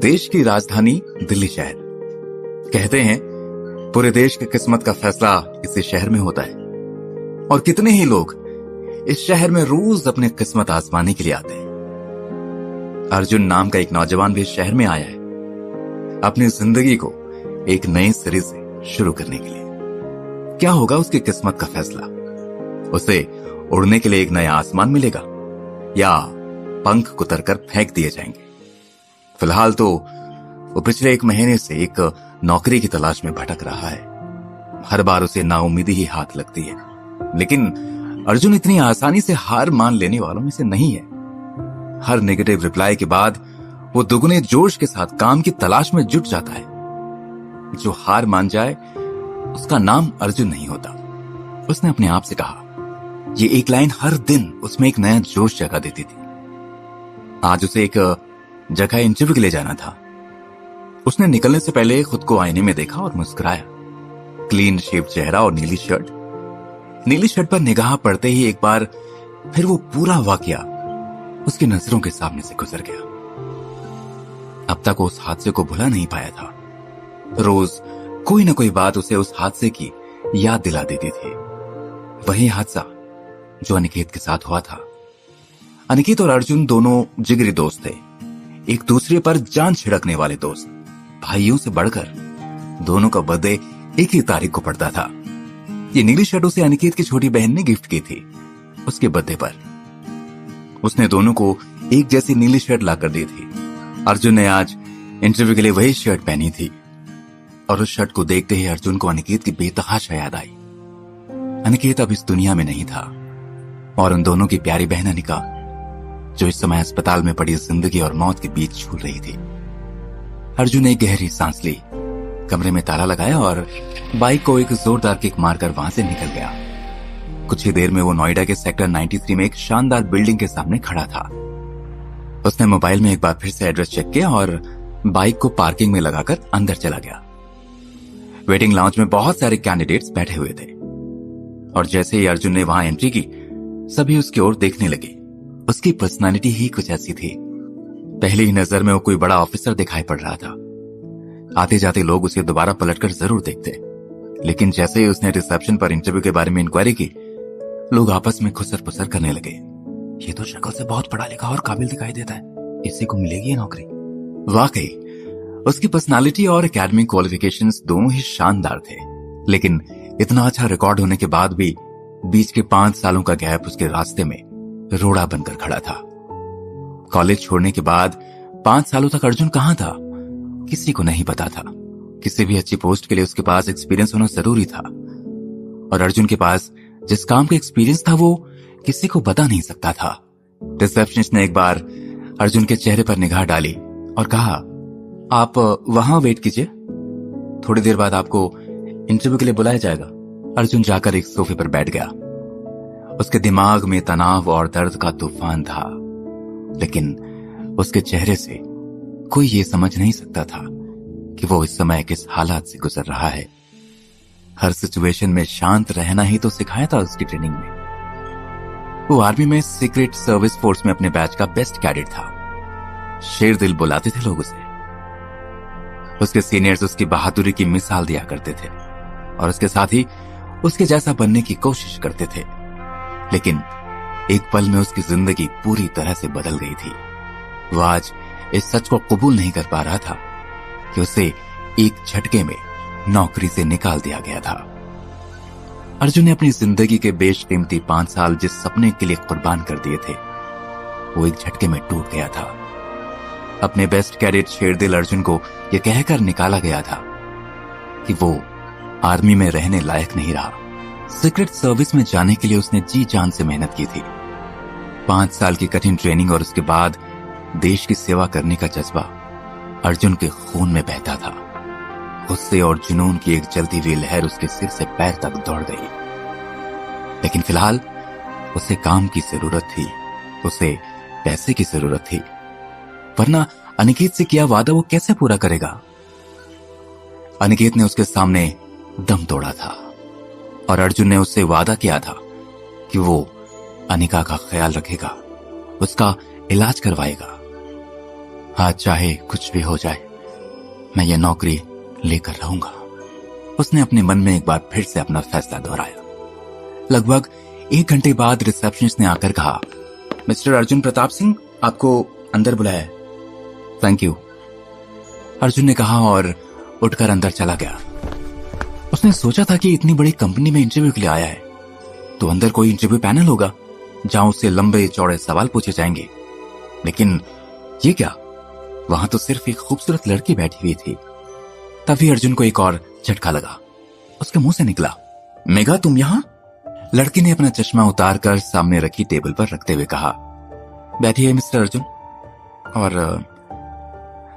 देश की राजधानी दिल्ली शहर। कहते हैं पूरे देश की किस्मत का फैसला इसी शहर में होता है, और कितने ही लोग इस शहर में रोज अपनी किस्मत आजमाने के लिए आते हैं। अर्जुन नाम का एक नौजवान भी इस शहर में आया है अपनी जिंदगी को एक नए सिरे से शुरू करने के लिए। क्या होगा उसकी किस्मत का फैसला? उसे उड़ने के लिए एक नया आसमान मिलेगा या पंख कुतर कर फेंक दिए जाएंगे? फिलहाल तो वो पिछले 1 महीने से एक नौकरी की तलाश में भटक रहा है। हर बार उसे नाउम्मीदी ही हाथ लगती है, लेकिन अर्जुन इतनी आसानी से हार मान लेने वालों में से नहीं है। हर नेगेटिव रिप्लाई के बाद वो दुगने जोश के साथ काम की तलाश में जुट जाता है। जो हार मान जाए उसका नाम अर्जुन नहीं होता, उसने अपने आप से कहा। ये एक लाइन हर दिन उसमें एक नया जोश जगा देती थी। आज उसे एक जगह इंटरव्यू के लिए जाना था। उसने निकलने से पहले खुद को आईने में देखा और मुस्कुराया। क्लीन शेव चेहरा और नीली शर्ट। नीली शर्ट पर निगाह पड़ते ही एक बार फिर वो पूरा वाकया उसकी नजरों के सामने से गुजर गया। अब तक वो उस हादसे को भुला नहीं पाया था। रोज कोई ना कोई बात उसे उस हादसे की याद दिला देती थी। वही हादसा जो अनिकेत के साथ हुआ था। अनिकेत और अर्जुन दोनों जिगरी दोस्त थे, एक दूसरे पर जान छिड़कने वाले दोस्त। भाइयों से बढ़कर दोनों का बर्थडे एक ही तारीख को पड़ता था। ये नीली शर्ट उसे अनिकेत की छोटी बहन ने गिफ्ट की थी उसके बर्थडे पर। उसने दोनों को एक जैसी नीली शर्ट लाकर दी थी। अर्जुन ने आज इंटरव्यू के लिए वही शर्ट पहनी थी, और उस शर्ट को देखते ही अर्जुन को अनिकेत की बेतहाशा याद आई। अनिकेत अब इस दुनिया में नहीं था, और उन दोनों की प्यारी बहन अनिका, जो इस समय अस्पताल में पड़ी जिंदगी और मौत के बीच झूल रही थी। अर्जुन ने एक गहरी सांस ली, कमरे में ताला लगाया और बाइक को एक जोरदार किक मारकर वहां से निकल गया। कुछ ही देर में वो नोएडा के सेक्टर 93 में एक शानदार बिल्डिंग के सामने खड़ा था। उसने मोबाइल में एक बार फिर से एड्रेस चेक किया और बाइक को पार्किंग में लगाकर अंदर चला गया। वेटिंग लाउंज में बहुत सारे कैंडिडेट्स बैठे हुए थे, और जैसे ही अर्जुन ने वहां एंट्री की, सभी उसकी ओर देखने लगे। उसकी पर्सनालिटी ही कुछ ऐसी थी। पहली ही नजर में वो कोई बड़ा ऑफिसर दिखाई पड़ रहा था। आते जाते लोग उसे दोबारा पलटकर जरूर देखते, लेकिन जैसे ही उसने रिसेप्शन पर इंटरव्यू के बारे में इंक्वायरी की, लोग आपस में खुसर पुसर करने लगे। ये तो शक्ल से बहुत पढ़ा लिखा और काबिल दिखाई देता है, इसी को मिलेगी ये नौकरी। वाकई उसकी पर्सनालिटी और एकेडमिक क्वालिफिकेशंस दोनों ही शानदार थे, लेकिन इतना अच्छा रिकॉर्ड होने के बाद भी बीच के 5 सालों का गैप उसके रास्ते में रोड़ा बनकर खड़ा था। कॉलेज छोड़ने के बाद 5 सालों तक अर्जुन कहां था, किसी को नहीं पता था। किसी भी अच्छी पोस्ट के लिए उसके पास एक्सपीरियंस होना जरूरी था, और अर्जुन के पास जिस काम का एक्सपीरियंस था वो किसी को बता नहीं सकता था। रिसेप्शनिस्ट ने एक बार अर्जुन के चेहरे पर निगाह डाली और कहा, आप वहां वेट कीजिए, थोड़ी देर बाद आपको इंटरव्यू के लिए बुलाया जाएगा। अर्जुन जाकर एक सोफे पर बैठ गया। उसके दिमाग में तनाव और दर्द का तूफान था, लेकिन उसके चेहरे से कोई ये समझ नहीं सकता था कि वो इस समय किस हालात से गुजर रहा है। हर सिचुएशन में शांत रहना ही तो सिखाया था उसकी ट्रेनिंग में। वो आर्मी में सीक्रेट सर्विस फोर्स में अपने बैच का बेस्ट कैडेट था। शेर दिल बुलाते थे लोग उसे। उसके सीनियर्स उसकी बहादुरी की मिसाल दिया करते थे, और उसके साथ ही उसके जैसा बनने की कोशिश करते थे। लेकिन एक पल में उसकी जिंदगी पूरी तरह से बदल गई थी। वो आज इस सच को कबूल नहीं कर पा रहा था कि उसे एक झटके में नौकरी से निकाल दिया गया था। अर्जुन ने अपनी जिंदगी के बेशकीमती 5 साल जिस सपने के लिए कुर्बान कर दिए थे, वो एक झटके में टूट गया था। अपने बेस्ट कैडेट शेरदिल अर्जुन को यह कहकर निकाला गया था कि वो आर्मी में रहने लायक नहीं रहा। सीक्रेट सर्विस में जाने के लिए उसने जी जान से मेहनत की थी। 5 साल की कठिन ट्रेनिंग और उसके बाद देश की सेवा करने का जज्बा अर्जुन के खून में बहता था। गुस्से और जुनून की एक जलती हुई लहर उसके सिर से पैर तक दौड़ गई। लेकिन फिलहाल उसे काम की जरूरत थी, उसे पैसे की जरूरत थी, वरना अनिकेत से किया वादा वो कैसे पूरा करेगा? अनिकेत ने उसके सामने दम तोड़ा था, और अर्जुन ने उससे वादा किया था कि वो अनिका का ख्याल रखेगा, उसका इलाज करवाएगा। आज चाहे कुछ भी हो जाए, मैं ये नौकरी लेकर रहूंगा। उसने अपने मन में एक बार फिर से अपना फैसला दोहराया। लगभग 1 घंटे बाद रिसेप्शनिस्ट ने आकर कहा, मिस्टर अर्जुन प्रताप सिंह, आपको अंदर बुलाया है। थैंक यू, अर्जुन ने कहा और उठकर अंदर चला गया। उसने सोचा था कि इतनी बड़ी कंपनी में इंटरव्यू के लिए आया है तो अंदर कोई इंटरव्यू पैनल होगा जहां उससे लंबे चौड़े सवाल पूछे जाएंगे, लेकिन ये क्या, वहां तो सिर्फ एक खूबसूरत लड़की बैठी हुई थी। तभी अर्जुन को एक और झटका लगा। उसके मुंह से निकला, मेघा तुम यहां? लड़की ने अपना चश्मा उतारकर सामने रखी टेबल पर रखते हुए कहा, बैठिए मिस्टर अर्जुन, और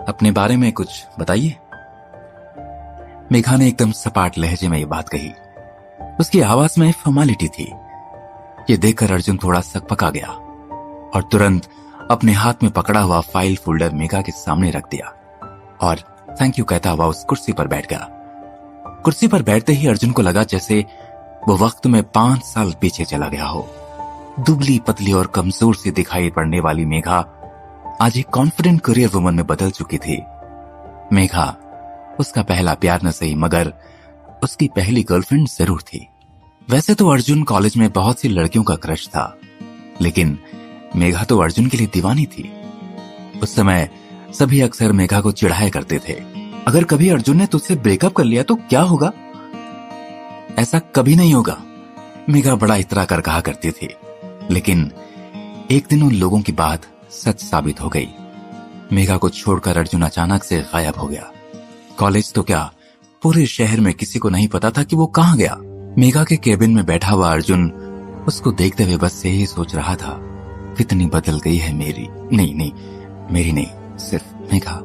अपने बारे में कुछ बताइए। मेघा ने एकदम सपाट लहजे में ये बात कही। उसकी आवाज में फॉर्मेलिटी थी। ये देखकर अर्जुन थोड़ा सकपका गया और तुरंत अपने हाथ में पकड़ा हुआ फाइल फोल्डर मेघा के सामने रख दिया और थैंक यू कहता हुआ उस कुर्सी पर बैठ गया। कुर्सी पर बैठते ही अर्जुन को लगा जैसे वो वक्त में 5 साल पीछे चला गया हो। दुबली पतली और कमजोर सी दिखाई पड़ने वाली मेघा आज एक कॉन्फिडेंट करियर वुमन में बदल चुकी थी। मेघा उसका पहला प्यार न सही मगर उसकी पहली गर्लफ्रेंड जरूर थी। वैसे तो अर्जुन कॉलेज में बहुत सी लड़कियों का क्रश था, लेकिन मेघा तो अर्जुन के लिए दीवानी थी। उस समय सभी अक्सर मेघा को चिढ़ाया करते थे, अगर कभी अर्जुन ने तुझसे ब्रेकअप कर लिया तो क्या होगा? ऐसा कभी नहीं होगा, मेघा बड़ा इतरा कर कहा करती थी। लेकिन एक दिन उन लोगों की बात सच साबित हो गई। मेघा को छोड़कर अर्जुन अचानक से गायब हो गया। कॉलेज तो क्या, पूरे शहर में किसी को नहीं पता था कि वो कहां गया। मेघा के केबिन में बैठा हुआ अर्जुन उसको देखते हुए बस यही सोच रहा था, कितनी बदल गई है मेरी नहीं, सिर्फ मेघा।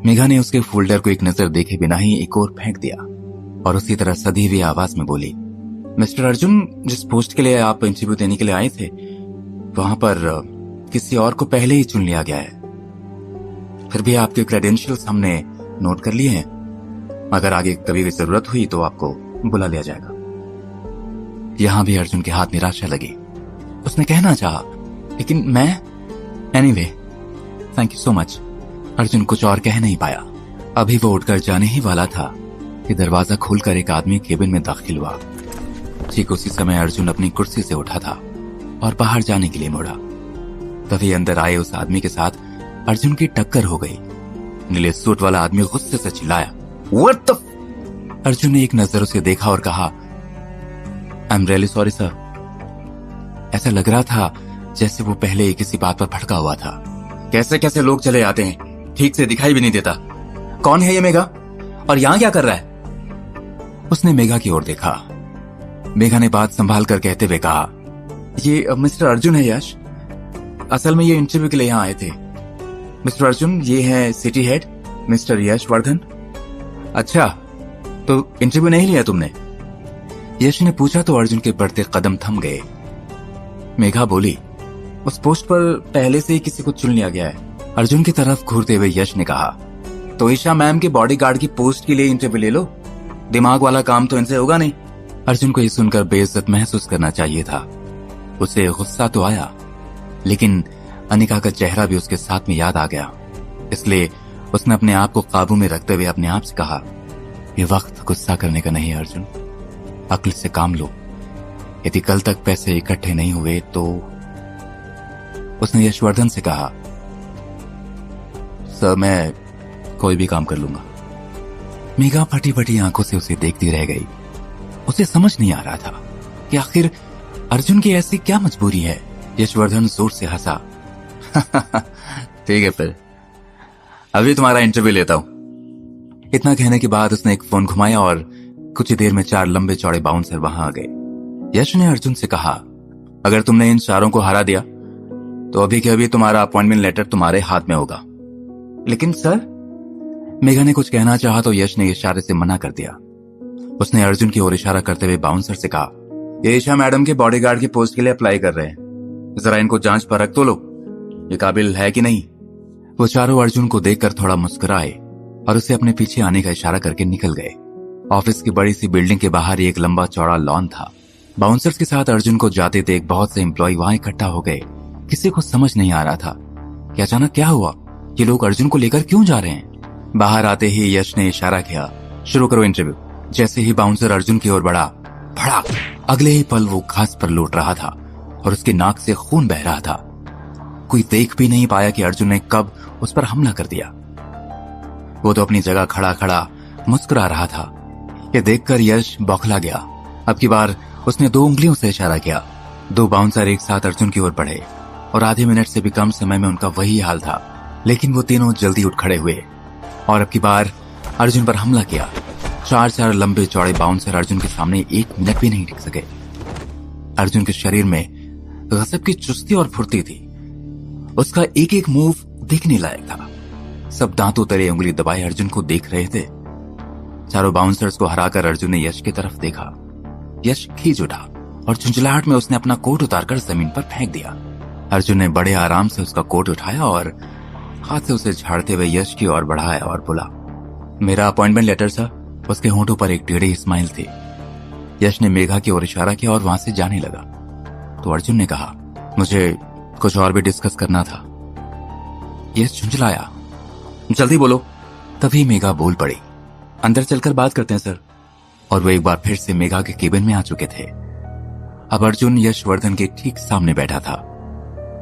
मेघा ने उसके फोल्डर को एक नजर देखे बिना ही एक और फेंक दिया और उसी तरह सधी हुई आवाज में बोली, मिस्टर अर्जुन, जिस पोस्ट के लिए आप इंटरव्यू देने के लिए आए थे वहां पर किसी और को पहले ही चुन लिया गया है। फिर भी आपके क्रेडेंशियल्स हमने नोट कर लिए हैं, अगर आगे कभी भी जरूरत हुई तो आपको बुला लिया जाएगा। यहां भी अर्जुन के हाथ निराशा लगी। उसने कहना चाहा, लेकिन मैं anyway thank you so much. Arjun कुछ और कह नहीं पाया। अभी वो उठकर जाने ही वाला था कि दरवाजा खोलकर एक आदमी केबिन में दाखिल हुआ। ठीक उसी समय अर्जुन अपनी कुर्सी से उठा था और बाहर जाने के लिए मुड़ा। तभी अंदर आए उस आदमी के साथ अर्जुन की टक्कर हो गई। नीले सूट वाला आदमी गुस्से से चिल्लाया, What the? अर्जुन ने एक नजर उसे देखा और कहा, I am really sorry sir. ऐसा लग रहा था जैसे वो पहले ही किसी बात पर भड़का हुआ था। कैसे कैसे लोग चले आते हैं, ठीक से दिखाई भी नहीं देता। कौन है ये मेघा और यहां क्या कर रहा है? उसने मेघा की ओर देखा। मेघा ने बात संभाल कर कहते हुए कहा, ये मिस्टर अर्जुन है यश, असल में ये इंटरव्यू के लिए यहां आए थे। मिस्टर अर्जुन, ये है सिटी हेड मिस्टर यश वर्धन। अच्छा, तो इंटरव्यू नहीं लिया तुमने? यश ने पूछा तो अर्जुन के बढ़ते कदम थम गए। मेघा बोली, उस पोस्ट पर पहले से ही किसी को चुन लिया गया है। अर्जुन की तरफ घूरते हुए यश ने कहा, तो ईशा मैम के बॉडीगार्ड की पोस्ट के लिए इंटरव्यू ले लो, दिमाग वाला काम तो इनसे होगा नहीं। अर्जुन को ये सुनकर बेइज्जत महसूस करना चाहिए था। उसे गुस्सा तो आया, लेकिन अनिका का चेहरा भी उसके साथ में याद आ गया। इसलिए उसने अपने आप को काबू में रखते हुए अपने आप से कहा, ये वक्त गुस्सा करने का नहीं है अर्जुन, अक्ल से काम लो। यदि कल तक पैसे इकट्ठे नहीं हुए तो। उसने यशवर्धन से कहा, सर मैं कोई भी काम कर लूंगा। मेघा फटी फटी आंखों से उसे देखती रह गई। उसे समझ नहीं आ रहा था कि आखिर अर्जुन की ऐसी क्या मजबूरी है। यशवर्धन जोर से हंसा, ठीक है फिर अभी तुम्हारा इंटरव्यू लेता हूं। इतना कहने के बाद उसने एक फोन घुमाया और कुछ ही देर में 4 लंबे चौड़े बाउंसर वहां आ गए। यश ने अर्जुन से कहा, अगर तुमने इन 4 को हरा दिया तो अभी के अभी तुम्हारा अपॉइंटमेंट लेटर तुम्हारे हाथ में होगा। लेकिन सर, मेघा ने कुछ कहना चाहा तो यश ने इशारे से मना कर दिया। उसने अर्जुन की ओर इशारा करते हुए बाउंसर से कहा, ये ईशा मैडम के बॉडीगार्ड की पोस्ट के लिए अप्लाई कर रहे हैं, जरा इनको जांच परख तो लो, ये काबिल है कि नहीं। वो चारों अर्जुन को देखकर थोड़ा मुस्कुराए और उसे अपने पीछे आने का इशारा करके निकल गए। ऑफिस की बड़ी सी बिल्डिंग के बाहर एक लंबा चौड़ा लॉन था। बाउंसर्स के साथ अर्जुन को जाते देख बहुत से एम्प्लॉय वहां इकट्ठा हो गए। किसी को समझ नहीं आ रहा था कि अचानक क्या हुआ। ये लोग अर्जुन को लेकर क्यों जा रहे हैं। बाहर आते ही यश ने इशारा किया, शुरू करो इंटरव्यू। जैसे ही बाउंसर अर्जुन की ओर बढ़ा, भड़ाक, अगले ही पल वो घास पर लौट रहा था और उसके नाक से खून बह रहा था। कोई देख भी नहीं पाया कि अर्जुन ने कब उस पर हमला कर दिया। वो तो अपनी जगह खड़ा खड़ा मुस्कुरा रहा था। ये देखकर यश बौखला गया। अब की बार उसने 2 उंगलियों से इशारा किया। 2 बाउंसर एक साथ अर्जुन की ओर बढ़े और आधे मिनट से भी कम समय में उनका वही हाल था। लेकिन वो तीनों जल्दी उठ खड़े हुए और अब की बार अर्जुन पर हमला किया। 4 लंबे चौड़े बाउंसर अर्जुन के सामने 1 मिनट भी नहीं टिक सके। अर्जुन के शरीर में गजब की चुस्ती और फुर्ती थी। उसका एक एक मूव देखने लायक था। सब दांतों तले उंगली दबाए अर्जुन को देख रहे थे। चारों बाउंसर्स को हराकर अर्जुन ने यश की तरफ देखा। यश खींच उठा और झुंझलाहट में उसने अपना कोट उतारकर जमीन पर फेंक दिया। अर्जुन ने बड़े आराम से उसका कोट उठाया और हाथ से उसे झाड़ते हुए यश की ओर बढ़ाया और बोला, मेरा अपॉइंटमेंट लेटर सर। उसके होंठों पर एक टेढ़ी स्माइल थी। यश ने मेघा की ओर इशारा किया और वहां से जाने लगा तो अर्जुन ने कहा, मुझे कुछ और भी डिस्कस करना था। यश झुंझलाया, जल्दी बोलो। तभी मेघा बोल पड़ी, अंदर चलकर बात करते हैं सर। और वो एक बार फिर से मेघा के केबिन में आ चुके थे। अब अर्जुन यशवर्धन के ठीक सामने बैठा था।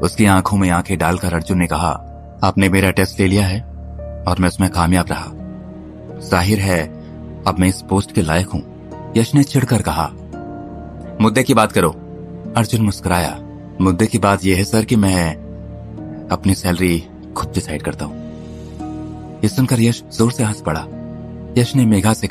उसकी आंखों में आंखें डालकर अर्जुन ने कहा, आपने मेरा टेस्ट ले लिया है और मैं उसमें कामयाब रहा। जाहिर है अब मैं इस पोस्ट के लायक हूं। यश ने चिढ़कर कहा, मुद्दे की बात करो। अर्जुन मुस्कुराया, मुद्दे की बात यह है सर कि मैं अपनी सैलरी खुद डिसाइड करता हूं। ये सुनकर यश जोर से हंस पड़ा। यश ने मेघा से